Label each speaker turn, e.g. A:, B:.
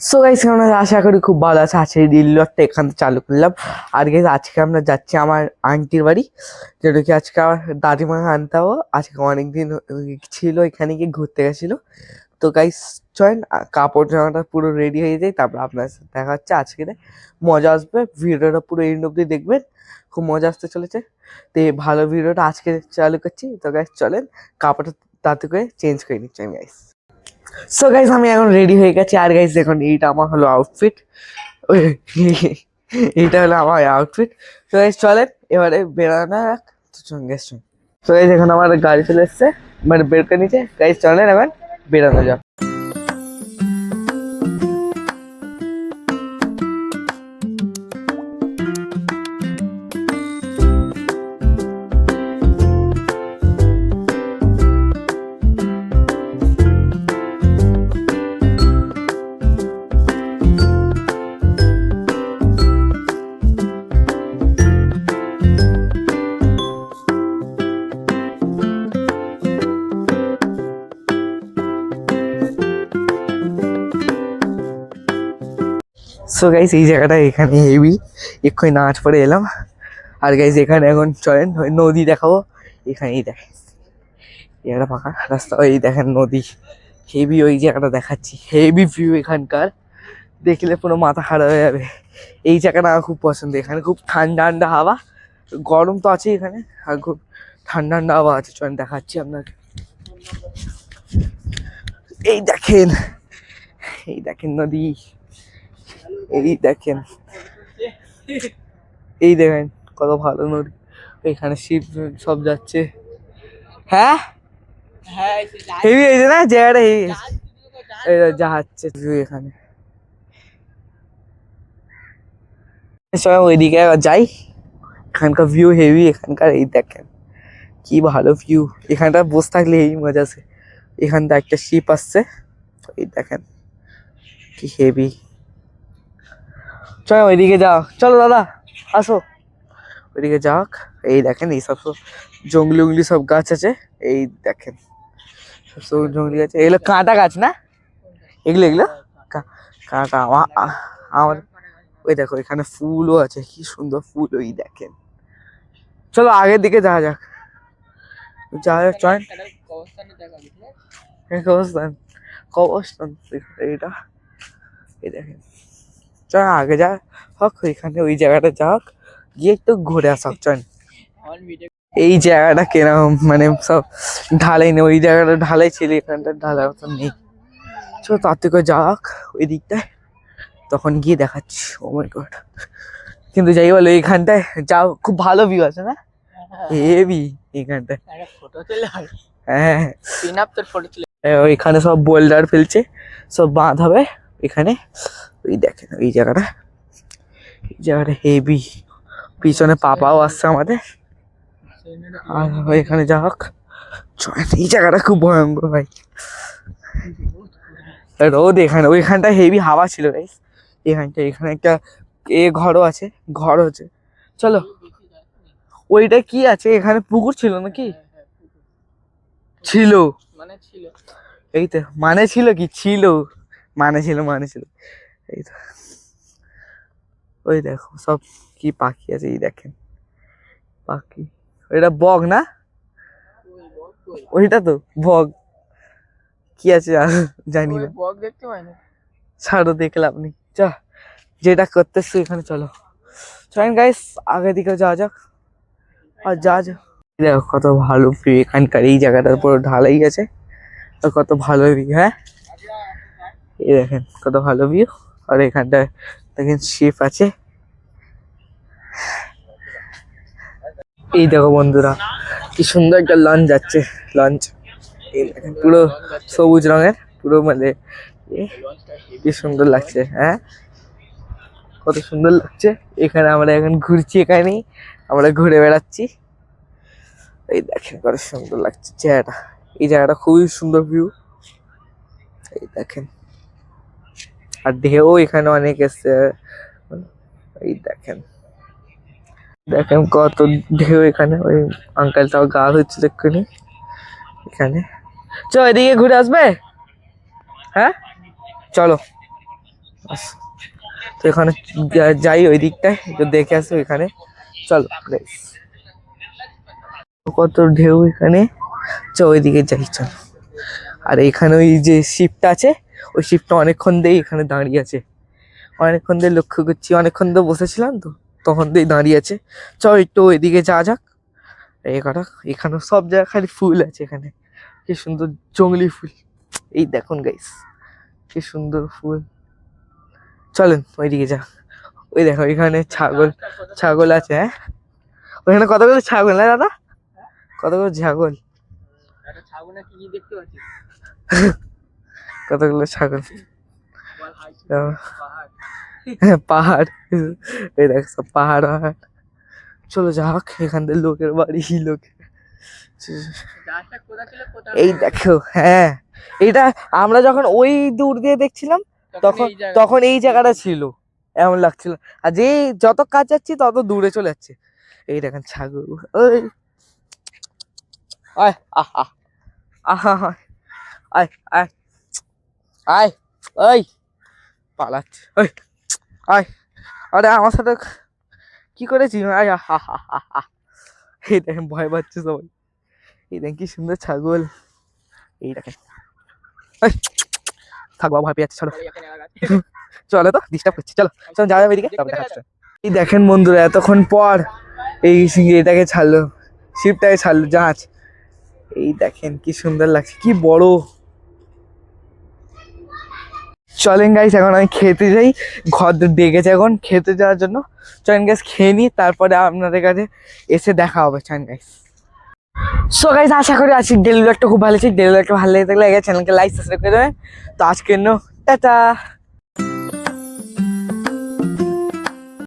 A: So guys আমরা আশা করি খুব ভালো আছে। আজকে রিল লটটা এখান থেকে চালু করলাম। আর গাইস আজকে আমরা যাচ্ছি আমার আন্টির বাড়ি, যেটা কি আজকে আমার দাদিমাকে আনতে হবো। আজকে অনেকদিন ছিল, এখানে গিয়ে ঘুরতে গেছিলো। তো গাইস চয়েন কাপড় জামাটা পুরো রেডি হয়ে যায়, তারপর আপনার সাথে দেখা হচ্ছে। আজকে মজা আসবে, ভিডিওটা পুরো এন্ড অব্দি দেখবেন, খুব মজা আসতে চলেছে। তো এই ভালো ভিডিওটা আজকে চালু করছি। তো গাইস চলেন কাপড়টা তাড়াতাড়ি করে চেঞ্জ করে নিচ্ছি আমি গাইস। সো গাইস আমি এখন রেডি হয়ে গেছি। আর গাইস দেখুন এইটা আমার হলো আউটফিট, এইটা হলো আমার আউটফিট। তো গাইস চলেন এবারে বেরোনো যাক। তো চলুন গাইস চলুন। তো গাইস এখন আমার গাড়ি চলে এসছে, মানে বের করে নিচে। গাইস চলেন এবার বেরোনো যাক। সো গাইস এই জায়গাটা এখানে হেভি, এক্ষুনি নাচ পরে এলাম। আর গাইস এখানে এখন চলেন ওই নদী দেখাবো। এখানেই দেখেন জায়গাটা ফাঁকা রাস্তা, ওই দেখেন নদী হেভি, ওই জায়গাটা দেখাচ্ছি। হেভি ভিউ এখানকার, দেখলে পুরো মাথা খারাপ হয়ে যাবে। এই জায়গাটা আমার খুব পছন্দ। এখানে খুব ঠান্ডা ঠান্ডা হাওয়া, গরম তো আছে এখানে, আর খুব ঠান্ডা ঠান্ডা হাওয়া আছে। চলেন দেখাচ্ছি আপনাকে। এই দেখেন, এই দেখেন নদী, এই দেখেন, এই দেখেন কত ভালো নদী। এখানে শিপ সব যাচ্ছে। হ্যাঁ হেভি হয়েছে না জায়গাটা, হেভি যাচ্ছে এখানে। সবাই ওইদিকে যাই, এখানকার ভিউ হেভি এখানকার। এই দেখেন কি ভালো ভিউ, এখানটা বসে থাকলে হেভি মজা আছে। এখানটা একটা শিপ আসছে, এই দেখেন কি হেভি। চল ওইদিকে যাও, চলো দাদা আসো ওইদিকে যাক। এই দেখেন এই সব জঙ্গলি উঙ্গলি সব গাছ আছে। এই দেখেন সব জঙ্গলি গাছ, এগুলো কাঁটা গাছ না, এগুলো এগুলো কাঁটা। আমার ওই দেখো এখানে ফুলও আছে, কি সুন্দর ফুল, ওই দেখেন। চলো আগের দিকে যাওয়া যাক, যাওয়া যাক চল। কবরস্থান, কবরস্থান এইটা, এই দেখেন। চল আগে যা হোক, ওইখানে ওই জায়গাটা যা হোক, গিয়ে একটু ঘুরে আসা হোক চল। এই জায়গাটা কিরকম, মানে সব ঢালাই নেই, ওই জায়গাটা ঢালাই ছিল, এখানটা ঢালাই মতন নেই। চলো তার থেকে যাওয়া হোক ওই দিকটায়, তখন গিয়ে দেখাচ্ছি। ও মাই গড, কিন্তু যাই বলো এইখানটায় যাও, খুব ভালো ভিউ আছে না, হেভি এইখানটায়। হ্যাঁ ওইখানে সব বোল্ডার ফেলছে, সব বাঁধ হবে এখানে। ওই দেখেন ওই জায়গাটা, এই জায়গাটা হেভি। পিছনে পাপাও আসছে আমাদের। আর এখানে যা হোক, এই জায়গাটা খুব ভয়ঙ্কর ভাই, রোদ এখানে। ওইখানটা হেভি হাওয়া ছিল গাইস। এখানটা এখানে একটা ঘরও আছে, ঘর হচ্ছে। চলো ওইটা কি আছে, এখানে পুকুর ছিল নাকি? ছিল এই তো, মানে ছিল কি ছিল, মানে ছিল মানে ছিল। এই তো ওই দেখো সব কি পাখি আছে, এই দেখেন পাখি। ওইটা বক না, ওইটা তো বক, কি আছে জানি না, বক দেখতে পাই না। ছাড়ো দেখলাম নি, চা যেটা করতেছি এখানে চলো। চলেন গাইস আগে দিকে যাওয়া যাক। আর যা যা দেখো কত ভালো ভিউ এখানকার, এই জায়গাটার পুরো ঢালাই আছে, আর কত ভালো ভিউ। হ্যাঁ এই দেখেন কত ভালো ভিউ। আর এখানটায় দেখেন শিপ আছে। এই দেখো বন্ধুরা কি সুন্দর একটা লঞ্চ যাচ্ছে, লঞ্চ। এই দেখেন পুরো সবুজ রঙের, পুরো মানে কি সুন্দর লাগছে। হ্যাঁ কত সুন্দর লাগছে। এখানে আমরা এখন ঘুরছি, এখানেই আমরা ঘুরে বেড়াচ্ছি। এই দেখেন কত সুন্দর লাগছে জায়গাটা, এই জায়গাটা খুবই সুন্দর ভিউ। এই দেখেন আর ঢেউ এখানে অনেক এসছে। এই দেখেন, দেখেন কত ঢেউ এখানে। ওই আঙ্কেলটাও গা হচ্ছিল এক্ষুনি এখানে। চলো এদিকে ঘুরে আসবে, হ্যাঁ চলো। তো এখানে যাই ওই দিকটায় তো দেখে আসি ওইখানে। চলো guys। কত ঢেউ এখানে, চ ওইদিকে যাই চল। আর এখানে ওই যে শিপটা আছে, ওই শিপটা অনেকক্ষণ দিয়ে এখানে দাঁড়িয়ে আছে, অনেকক্ষণ দিয়ে লক্ষ্য করছি, অনেকক্ষণ দিয়ে বসেছিলাম তো তখন দিয়ে দাঁড়িয়ে আছে। চ একটু ওইদিকে যাওয়া যাক। এখানে সব জায়গায় খালি ফুল আছে, এখানে কি সুন্দর জঙ্গলি ফুল। এই দেখুন গাইস কি সুন্দর ফুল। চলেন ওইদিকে যা। ওই দেখো এখানে ছাগল, ছাগল আছে। হ্যাঁ ওইখানে কতগুলো ছাগল না দাদা, কতগুলো ছাগল, কতগুলো ছাগল। পাহাড়, এই দেখ সব পাহাড় পাহাড়। চলো যাক, এখান থেকে লোকের বাড়ি, লোক এই দেখো। হ্যাঁ এইটা আমরা যখন ওই দূর দিয়ে দেখছিলাম তখন তখন এই জায়গাটা ছিল, এমন লাগছিল। আর যে যত কাজ যাচ্ছি তত দূরে চলে যাচ্ছে। এই দেখেন ছাগল, ওই আয় আহা আহা আয় আয় আয়, ওই পালাচ্ছে, ওই আয়। আরে আমার সাথে কি করেছি, আয় আহা হা হা হা। এই দেখেন ভয় পাচ্ছে সবাই। এই দেখেন কি সুন্দর ছাগল। এই দেখেন থাকবো, ভয় পেয়ে যাচ্ছে। চলো চলো তো ডিস্টার্ব করছি, চলো চলো যাওয়া যাবে এদিকে। এই দেখেন বন্ধুরা এতক্ষণ পর এই এটাকে ছাড়লো, শিপটাকে ছাড়লো জাহাজ। এই দেখেন কি সুন্দর লাগছে, কি বড়। চলেন গাইস এখন আমি খেতে যাই, ঘর ডেকেছে এখন খেতে যাওয়ার জন্য। চলেন গাইস খেয়ে নিই, তারপরে আপনাদের কাছে এসে দেখা হবে। চলেন গাইস। সো গাইস আশা করি আজকে ডেলি ব্লগটা খুব ভালো ছিল। ডেলি ব্লগটা ভালো লেগে থাকলে চ্যানেলকে লাইক সাবস্ক্রাইব করে দেবেন। তো আজকের জন্য টাটা।